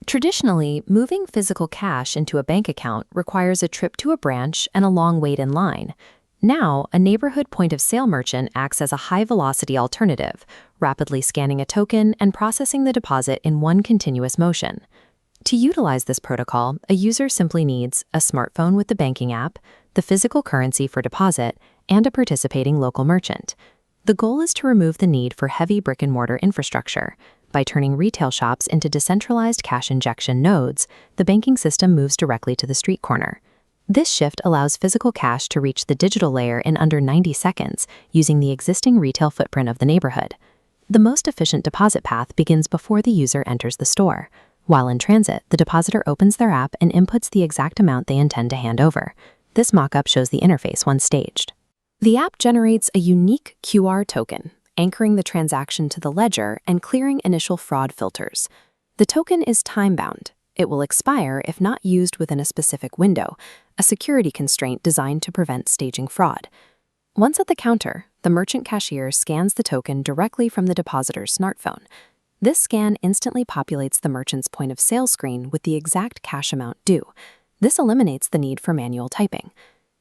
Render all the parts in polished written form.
Traditionally, moving physical cash into a bank account requires a trip to a branch and a long wait in line. Now, a neighborhood point-of-sale merchant acts as a high-velocity alternative, rapidly scanning a token and processing the deposit in one continuous motion. To utilize this protocol, a user simply needs a smartphone with the banking app, the physical currency for deposit, and a participating local merchant. The goal is to remove the need for heavy brick-and-mortar infrastructure. By turning retail shops into decentralized cash injection nodes, the banking system moves directly to the street corner. This shift allows physical cash to reach the digital layer in under 90 seconds, using the existing retail footprint of the neighborhood. The most efficient deposit path begins before the user enters the store. While in transit, the depositor opens their app and inputs the exact amount they intend to hand over. This mock-up shows the interface once staged. The app generates a unique QR token, anchoring the transaction to the ledger and clearing initial fraud filters. The token is time-bound. It will expire if not used within a specific window, a security constraint designed to prevent staging fraud. Once at the counter, the merchant cashier scans the token directly from the depositor's smartphone. This scan instantly populates the merchant's point-of-sale screen with the exact cash amount due. This eliminates the need for manual typing.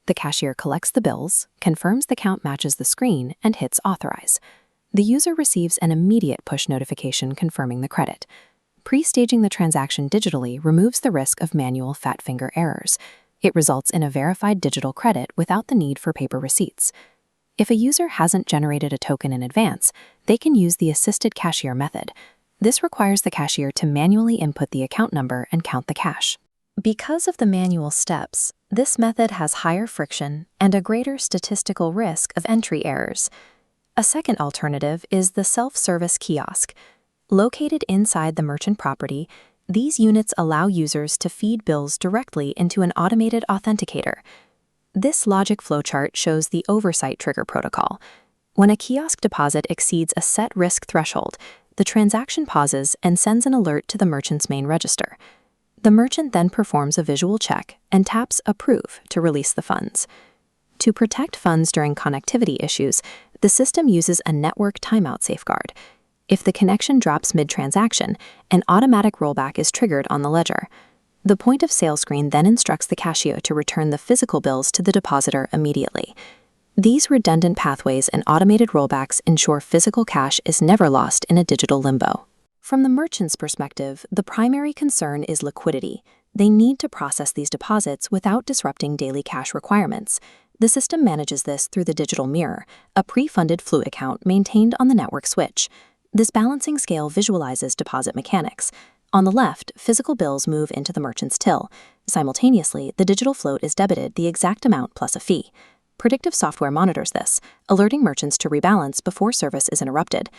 The cashier collects the bills, confirms the count matches the screen, and hits Authorize. The user receives an immediate push notification confirming the credit. Pre-staging the transaction digitally removes the risk of manual fat finger errors. It results in a verified digital credit without the need for paper receipts. If a user hasn't generated a token in advance, they can use the assisted cashier method. This requires the cashier to manually input the account number and count the cash. Because of the manual steps, this method has higher friction and a greater statistical risk of entry errors. A second alternative is the self-service kiosk. Located inside the merchant property, these units allow users to feed bills directly into an automated authenticator. This logic flowchart shows the oversight trigger protocol. When a kiosk deposit exceeds a set risk threshold, the transaction pauses and sends an alert to the merchant's main register. The merchant then performs a visual check and taps Approve to release the funds. To protect funds during connectivity issues, the system uses a network timeout safeguard. If the connection drops mid-transaction, an automatic rollback is triggered on the ledger. The point-of-sale screen then instructs the cashier to return the physical bills to the depositor immediately. These redundant pathways and automated rollbacks ensure physical cash is never lost in a digital limbo. From the merchant's perspective, the primary concern is liquidity. They need to process these deposits without disrupting daily cash requirements. The system manages this through the digital mirror, a pre-funded Fluid account maintained on the network switch. This balancing scale visualizes deposit mechanics. On the left, physical bills move into the merchant's till. Simultaneously, the digital float is debited the exact amount plus a fee. Predictive software monitors this, alerting merchants to rebalance before service is interrupted.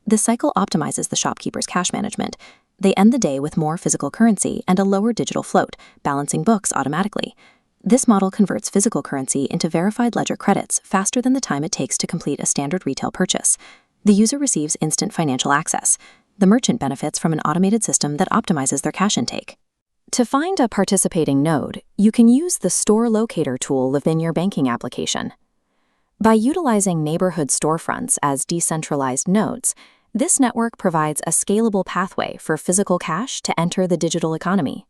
This cycle optimizes the shopkeeper's cash management. They end the day with more physical currency and a lower digital float, balancing books automatically. This model converts physical currency into verified ledger credits faster than the time it takes to complete a standard retail purchase. The user receives instant financial access. The merchant benefits from an automated system that optimizes their cash intake. To find a participating node, you can use the Store Locator tool within your banking application. By utilizing neighborhood storefronts as decentralized nodes, this network provides a scalable pathway for physical cash to enter the digital economy.